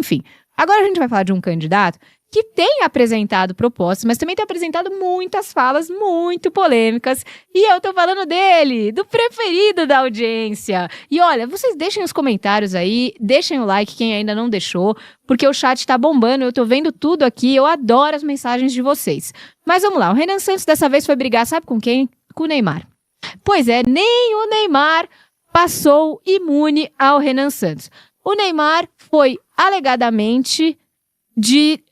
enfim. Agora a gente vai falar de um candidato que tem apresentado propostas, mas também tem apresentado muitas falas muito polêmicas. E eu tô falando dele, do preferido da audiência. E olha, vocês deixem os comentários aí, deixem o like quem ainda não deixou, porque o chat tá bombando, eu tô vendo tudo aqui, eu adoro as mensagens de vocês. Mas vamos lá, o Renan Santos dessa vez foi brigar, sabe com quem? Com o Neymar. Pois é, nem o Neymar passou imune ao Renan Santos. O Neymar foi alegadamente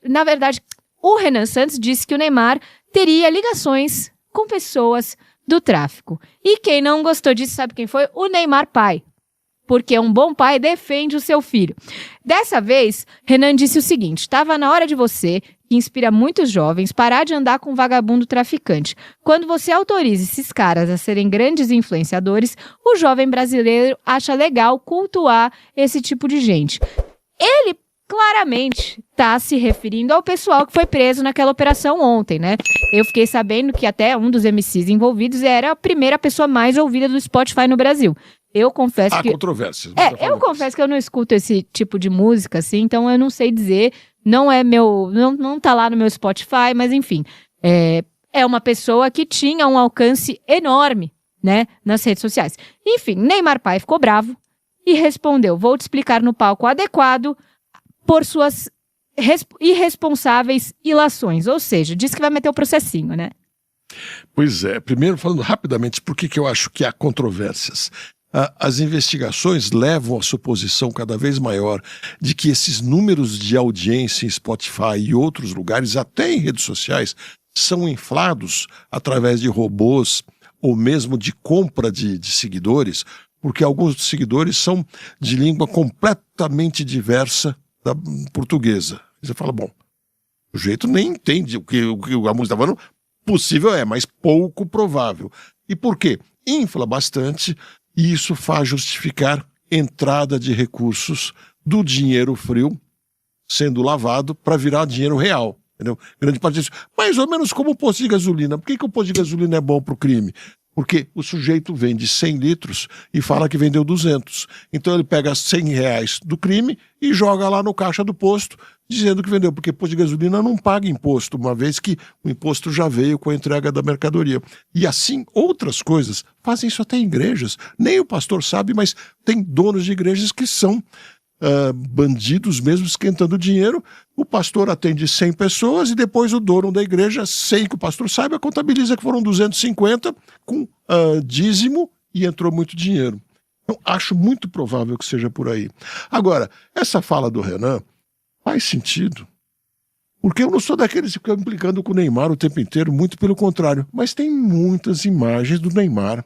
na verdade, o Renan Santos disse que o Neymar teria ligações com pessoas do tráfico. E quem não gostou disso, sabe quem foi? O Neymar pai. Porque um bom pai defende o seu filho. Dessa vez, Renan disse o seguinte: estava na hora de você, que inspira muitos jovens, parar de andar com um vagabundo traficante. Quando você autoriza esses caras a serem grandes influenciadores, o jovem brasileiro acha legal cultuar esse tipo de gente. Ele claramente está se referindo ao pessoal que foi preso naquela operação ontem, né? Eu fiquei sabendo que até um dos MCs envolvidos era a primeira pessoa mais ouvida do Spotify no Brasil. Eu confesso Há controvérsias. Eu confesso que eu não escuto esse tipo de música, assim, então eu não sei dizer, não é meu, não tá lá no meu Spotify, mas enfim, é uma pessoa que tinha um alcance enorme, né, nas redes sociais. Enfim, Neymar pai ficou bravo e respondeu: vou te explicar no palco adequado por suas irresponsáveis ilações. Ou seja, disse que vai meter o processinho, né? Pois é. Primeiro, falando rapidamente, por que eu acho que há controvérsias? As investigações levam à suposição cada vez maior de que esses números de audiência em Spotify e outros lugares, até em redes sociais, são inflados através de robôs ou mesmo de compra de seguidores, porque alguns seguidores são de língua completamente diversa da portuguesa. Você fala, bom, o jeito nem entende o que a música está falando. Possível mas pouco provável. E por quê? Infla bastante e isso faz justificar entrada de recursos do dinheiro frio sendo lavado para virar dinheiro real. Entendeu? Grande parte disso. Mais ou menos como o posto de gasolina. Por que o posto de gasolina é bom para o crime? Porque o sujeito vende 100 litros e fala que vendeu 200. Então ele pega 100 reais do crime e joga lá no caixa do posto, dizendo que vendeu. Porque posto de gasolina não paga imposto, uma vez que o imposto já veio com a entrega da mercadoria. E assim, outras coisas fazem isso até em igrejas. Nem o pastor sabe, mas tem donos de igrejas que são bandidos mesmo esquentando dinheiro. O pastor atende 100 pessoas e depois o dono da igreja, sem que o pastor saiba, contabiliza que foram 250 com dízimo e entrou muito dinheiro. Então, acho muito provável que seja por aí. Agora, essa fala do Renan faz sentido. Porque eu não sou daqueles que ficam implicando com o Neymar o tempo inteiro, muito pelo contrário. Mas tem muitas imagens do Neymar,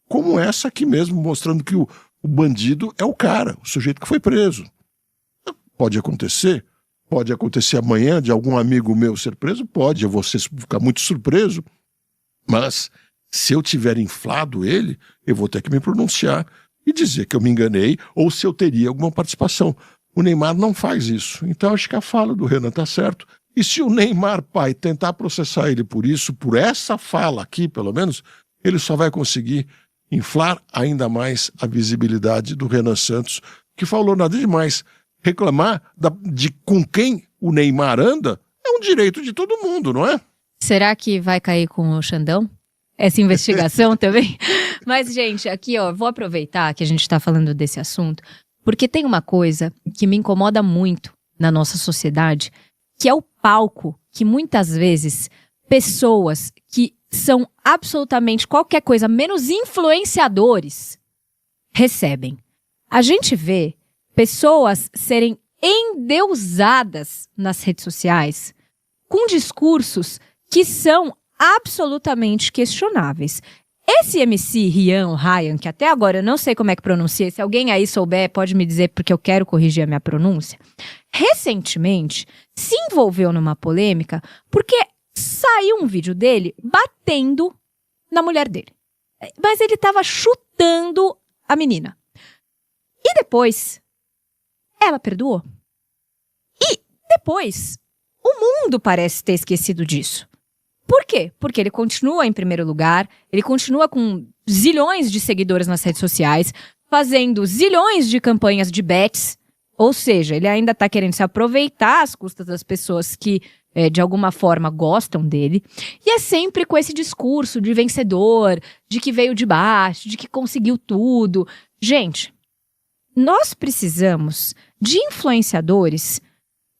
como essa aqui mesmo, mostrando que o bandido é o cara, o sujeito que foi preso. Pode acontecer amanhã de algum amigo meu ser preso, pode, eu vou ficar muito surpreso, mas se eu tiver inflado ele, eu vou ter que me pronunciar e dizer que eu me enganei ou se eu teria alguma participação. O Neymar não faz isso, então acho que a fala do Renan tá certo. E se o Neymar pai tentar processar ele por isso, por essa fala aqui pelo menos, ele só vai conseguir inflar ainda mais a visibilidade do Renan Santos, que falou nada demais. Reclamar de com quem o Neymar anda é um direito de todo mundo, não é? Será que vai cair com o Xandão? Essa investigação também? Mas, gente, aqui, vou aproveitar que a gente está falando desse assunto, porque tem uma coisa que me incomoda muito na nossa sociedade, que é o palco que muitas vezes pessoas que são absolutamente qualquer coisa menos influenciadores recebem. A gente vê pessoas serem endeusadas nas redes sociais com discursos que são absolutamente questionáveis. Esse MC Ryan, que até agora eu não sei como é que pronuncia, se alguém aí souber pode me dizer porque eu quero corrigir a minha pronúncia, recentemente se envolveu numa polêmica porque saiu um vídeo dele batendo na mulher dele. Mas ele estava chutando a menina. E depois, ela perdoou. E depois, o mundo parece ter esquecido disso. Por quê? Porque ele continua em primeiro lugar, ele continua com zilhões de seguidores nas redes sociais, fazendo zilhões de campanhas de bets Ou seja, ele ainda tá querendo se aproveitar às custas das pessoas que, de alguma forma, gostam dele. E é sempre com esse discurso de vencedor, de que veio de baixo, de que conseguiu tudo. Gente, nós precisamos de influenciadores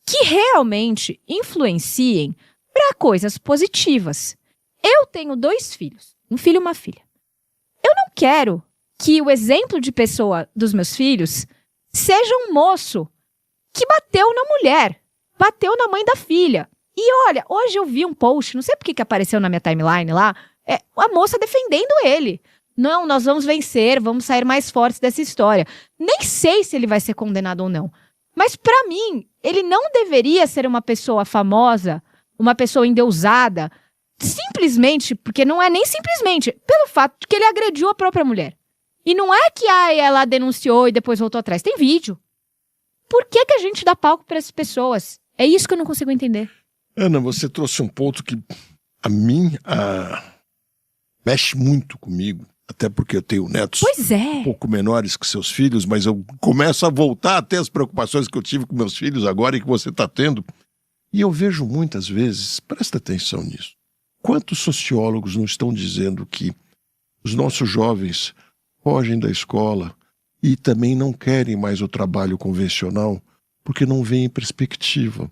que realmente influenciem para coisas positivas. Eu tenho 2 filhos, um filho e uma filha. Eu não quero que o exemplo de pessoa dos meus filhos seja um moço que bateu na mulher, bateu na mãe da filha. E olha, hoje eu vi um post, não sei por que apareceu na minha timeline lá, a moça defendendo ele. Não, nós vamos vencer, vamos sair mais fortes dessa história. Nem sei se ele vai ser condenado ou não. Mas pra mim, ele não deveria ser uma pessoa famosa, uma pessoa endeusada, simplesmente, porque não é nem simplesmente, pelo fato de que ele agrediu a própria mulher. E não é que ela denunciou e depois voltou atrás. Tem vídeo. Por que a gente dá palco para essas pessoas? É isso que eu não consigo entender. Ana, você trouxe um ponto que a mim mexe muito comigo. Até porque eu tenho netos um pouco menores que seus filhos, mas eu começo a voltar a ter as preocupações que eu tive com meus filhos agora e que você está tendo. E eu vejo muitas vezes, presta atenção nisso, quantos sociólogos não estão dizendo que os nossos jovens fogem da escola e também não querem mais o trabalho convencional porque não veem perspectiva.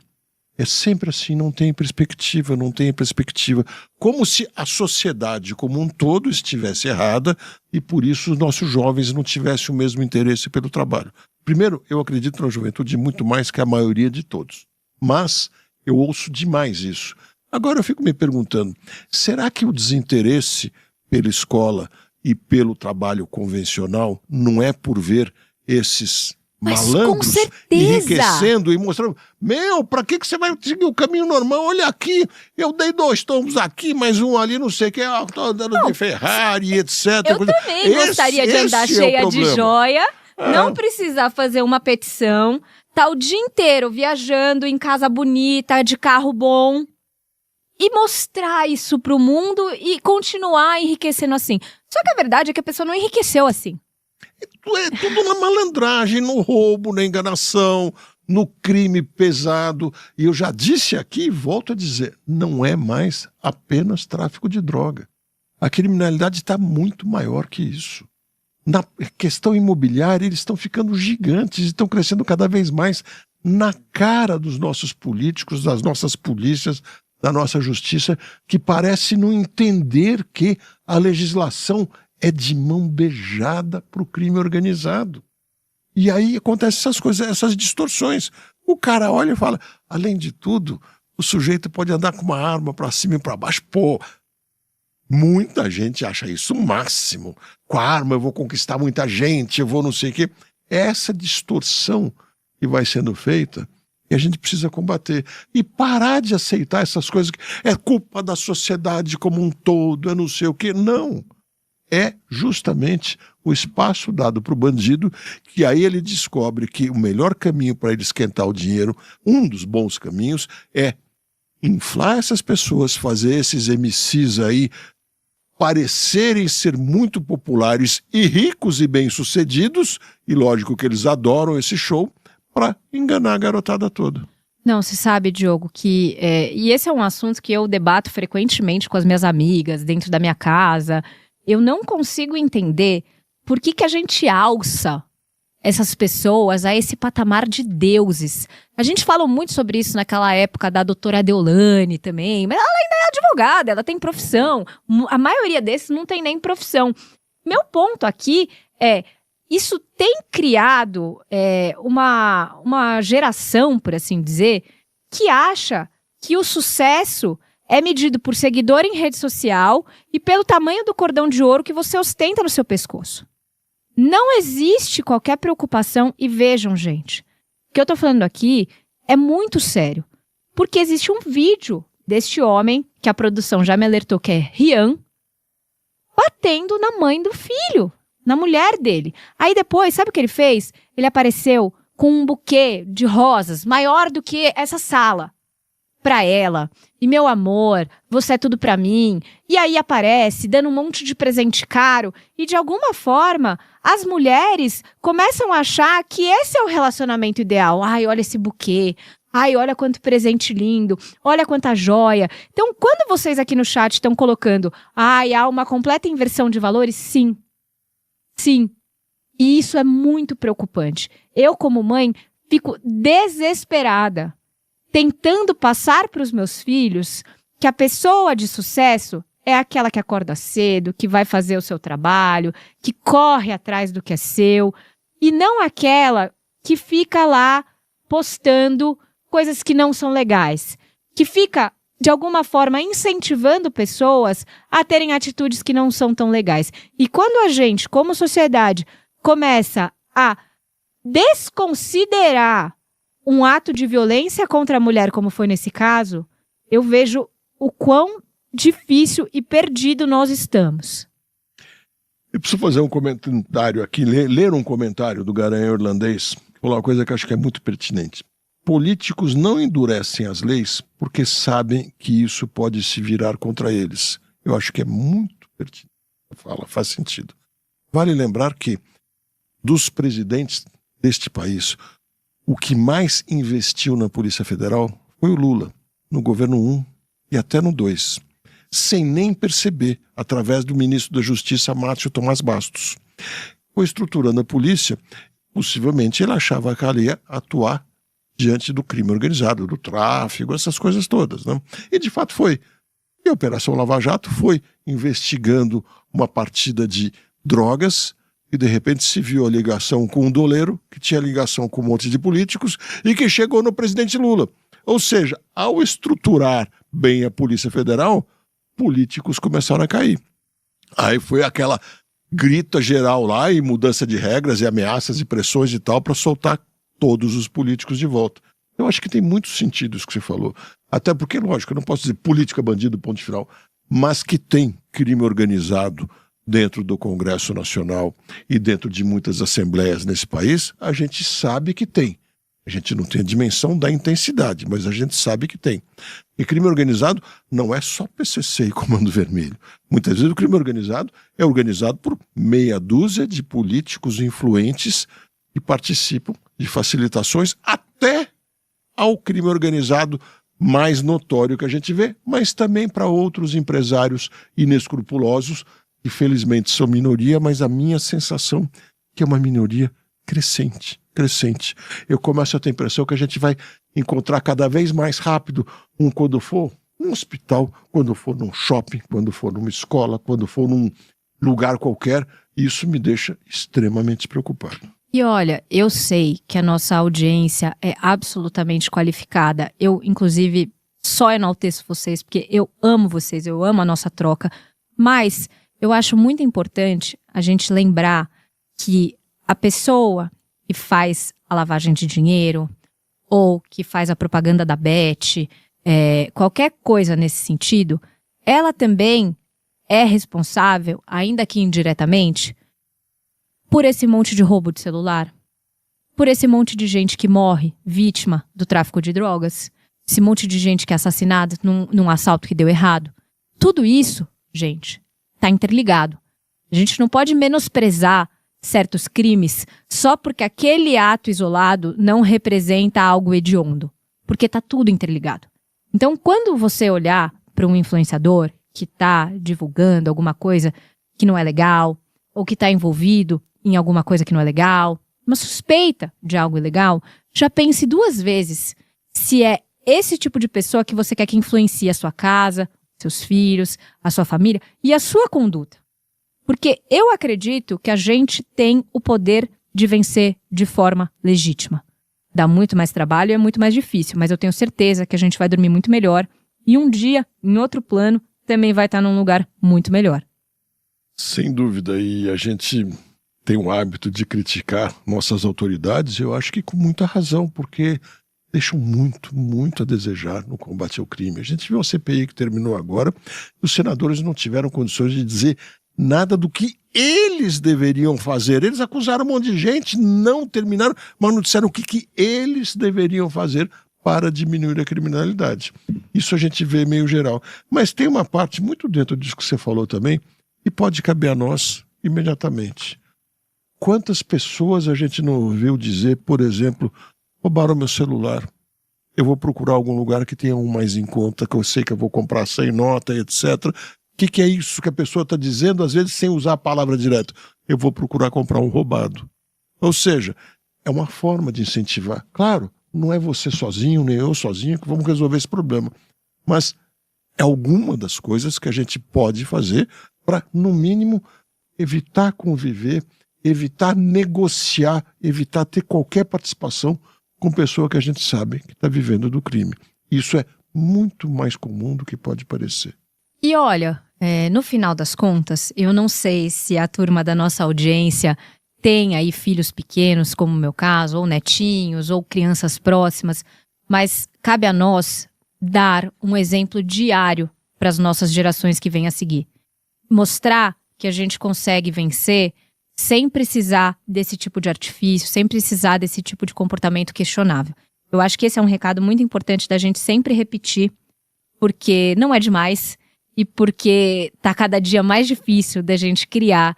É sempre assim, não tem perspectiva, não tem perspectiva. Como se a sociedade como um todo estivesse errada e por isso os nossos jovens não tivessem o mesmo interesse pelo trabalho. Primeiro, eu acredito na juventude muito mais que a maioria de todos. Mas eu ouço demais isso. Agora eu fico me perguntando, será que o desinteresse pela escola e pelo trabalho convencional não é por ver esses malandros enriquecendo e mostrando, pra que você vai seguir o caminho normal? Olha aqui, eu dei 2 tombos aqui, mais um ali, não sei o que, tô andando de Ferrari, etc. Eu também gostaria de andar cheia de joia, não precisar fazer uma petição, tá o dia inteiro viajando em casa bonita, de carro bom, e mostrar isso pro mundo e continuar enriquecendo assim. Só que a verdade é que a pessoa não enriqueceu assim. É tudo na malandragem, no roubo, na enganação, no crime pesado. E eu já disse aqui e volto a dizer, não é mais apenas tráfico de droga. A criminalidade está muito maior que isso. Na questão imobiliária, eles estão ficando gigantes, estão crescendo cada vez mais na cara dos nossos políticos, das nossas polícias, da nossa justiça, que parece não entender que a legislação é de mão beijada para o crime organizado. E aí acontecem essas coisas, essas distorções. O cara olha e fala, além de tudo, o sujeito pode andar com uma arma para cima e para baixo. Pô, muita gente acha isso o máximo. Com a arma eu vou conquistar muita gente, eu vou não sei o quê. Essa distorção que vai sendo feita, e a gente precisa combater. E parar de aceitar essas coisas que é culpa da sociedade como um todo, é não sei o quê. Não. É justamente o espaço dado para o bandido, que aí ele descobre que o melhor caminho para ele esquentar o dinheiro, um dos bons caminhos, é inflar essas pessoas, fazer esses MCs aí parecerem ser muito populares e ricos e bem-sucedidos, e lógico que eles adoram esse show, para enganar a garotada toda. Não, você sabe, Diogo, que... e esse é um assunto que eu debato frequentemente com as minhas amigas, dentro da minha casa. Eu não consigo entender por que a gente alça essas pessoas a esse patamar de deuses. A gente falou muito sobre isso naquela época da doutora Deolane também, mas ela ainda é advogada, ela tem profissão. A maioria desses não tem nem profissão. Meu ponto aqui é, isso tem criado uma geração, por assim dizer, que acha que o sucesso é medido por seguidor em rede social e pelo tamanho do cordão de ouro que você ostenta no seu pescoço. Não existe qualquer preocupação e vejam, gente, o que eu tô falando aqui é muito sério, porque existe um vídeo deste homem, que a produção já me alertou que é Rian, batendo na mãe do filho, na mulher dele. Aí depois, sabe o que ele fez? Ele apareceu com um buquê de rosas maior do que essa sala. pra ela, e meu amor, você é tudo pra mim, e aí aparece dando um monte de presente caro, e de alguma forma as mulheres começam a achar que esse é o relacionamento ideal. Ai, olha esse buquê, ai, olha quanto presente lindo, olha quanta joia. Então, quando vocês aqui no chat estão colocando, ai, há uma completa inversão de valores, sim, e isso é muito preocupante. Eu, como mãe, fico desesperada, tentando passar para os meus filhos que a pessoa de sucesso é aquela que acorda cedo, que vai fazer o seu trabalho, que corre atrás do que é seu, e não aquela que fica lá postando coisas que não são legais, que fica, de alguma forma, incentivando pessoas a terem atitudes que não são tão legais. E quando a gente, como sociedade, começa a desconsiderar um ato de violência contra a mulher, como foi nesse caso, eu vejo o quão difícil e perdido nós estamos. Eu preciso fazer um comentário aqui, ler um comentário do Garanhão Irlandês, falar uma coisa que eu acho que é muito pertinente. Políticos não endurecem as leis porque sabem que isso pode se virar contra eles. Eu acho que é muito pertinente. Faz sentido. Vale lembrar que, dos presidentes deste país, o que mais investiu na Polícia Federal foi o Lula, no governo 1 e até no 2, sem nem perceber, através do ministro da Justiça, Márcio Tomás Bastos. Foi estruturando a polícia, possivelmente ele achava que ela ia atuar diante do crime organizado, do tráfico, essas coisas todas, né? E de fato foi. E a Operação Lava Jato foi investigando uma partida de drogas, e de repente se viu a ligação com um doleiro, que tinha ligação com um monte de políticos, e que chegou no presidente Lula. Ou seja, ao estruturar bem a Polícia Federal, políticos começaram a cair. Aí foi aquela grita geral lá, e mudança de regras, e ameaças, e pressões e tal, para soltar todos os políticos de volta. Eu acho que tem muito sentido isso que você falou. Até porque, lógico, eu não posso dizer política bandido, ponto final, mas que tem crime organizado dentro do Congresso Nacional e dentro de muitas assembleias nesse país, a gente sabe que tem. A gente não tem a dimensão da intensidade, mas a gente sabe que tem. E crime organizado não é só PCC e Comando Vermelho. Muitas vezes o crime organizado é organizado por meia dúzia de políticos influentes que participam de facilitações até ao crime organizado mais notório que a gente vê, mas também para outros empresários inescrupulosos, que felizmente são minoria, mas a minha sensação é que é uma minoria crescente. Eu começo a ter a impressão que a gente vai encontrar cada vez mais rápido quando for num hospital, quando for num shopping, quando for numa escola, quando for num lugar qualquer. Isso me deixa extremamente preocupado. E olha, eu sei que a nossa audiência é absolutamente qualificada. Eu, inclusive, só enalteço vocês, porque eu amo vocês, eu amo a nossa troca. Mas eu acho muito importante a gente lembrar que a pessoa que faz a lavagem de dinheiro ou que faz a propaganda da Bet, qualquer coisa nesse sentido, ela também é responsável, ainda que indiretamente, por esse monte de roubo de celular, por esse monte de gente que morre vítima do tráfico de drogas, esse monte de gente que é assassinada num assalto que deu errado. Tudo isso, gente, está interligado. A gente não pode menosprezar certos crimes só porque aquele ato isolado não representa algo hediondo, porque está tudo interligado. Então, quando você olhar para um influenciador que está divulgando alguma coisa que não é legal, ou que está envolvido em alguma coisa que não é legal, uma suspeita de algo ilegal, já pense 2 vezes se é esse tipo de pessoa que você quer que influencie a sua casa, seus filhos, a sua família e a sua conduta. Porque eu acredito que a gente tem o poder de vencer de forma legítima. Dá muito mais trabalho e é muito mais difícil, mas eu tenho certeza que a gente vai dormir muito melhor e um dia, em outro plano, também vai estar num lugar muito melhor. Sem dúvida, e a gente tem o hábito de criticar nossas autoridades, eu acho que com muita razão, porque deixam muito a desejar no combate ao crime. A gente viu a CPI que terminou agora, os senadores não tiveram condições de dizer nada do que eles deveriam fazer. Eles acusaram um monte de gente, não terminaram, mas não disseram o que eles deveriam fazer para diminuir a criminalidade. Isso a gente vê meio geral. Mas tem uma parte muito dentro disso que você falou também, que pode caber a nós imediatamente. Quantas pessoas a gente não ouviu dizer, por exemplo, roubaram meu celular, eu vou procurar algum lugar que tenha um mais em conta, que eu sei que eu vou comprar sem nota, etc. O que é isso que a pessoa está dizendo, às vezes sem usar a palavra direto? Eu vou procurar comprar um roubado. Ou seja, é uma forma de incentivar. Claro, não é você sozinho, nem eu sozinho que vamos resolver esse problema. Mas é alguma das coisas que a gente pode fazer para, no mínimo, evitar conviver, evitar negociar, evitar ter qualquer participação com pessoa que a gente sabe que está vivendo do crime. Isso é muito mais comum do que pode parecer. E olha, no final das contas, eu não sei se a turma da nossa audiência tem aí filhos pequenos, como o meu caso, ou netinhos, ou crianças próximas, mas cabe a nós dar um exemplo diário para as nossas gerações que vêm a seguir. Mostrar que a gente consegue vencer sem precisar desse tipo de artifício, sem precisar desse tipo de comportamento questionável. Eu acho que esse é um recado muito importante da gente sempre repetir, porque não é demais e porque tá cada dia mais difícil da gente criar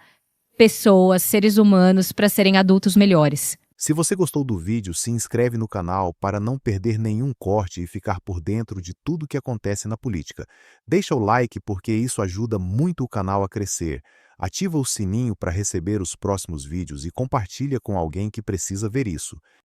pessoas, seres humanos, para serem adultos melhores. Se você gostou do vídeo, se inscreve no canal para não perder nenhum corte e ficar por dentro de tudo o que acontece na política. Deixa o like porque isso ajuda muito o canal a crescer. Ativa o sininho para receber os próximos vídeos e compartilha com alguém que precisa ver isso.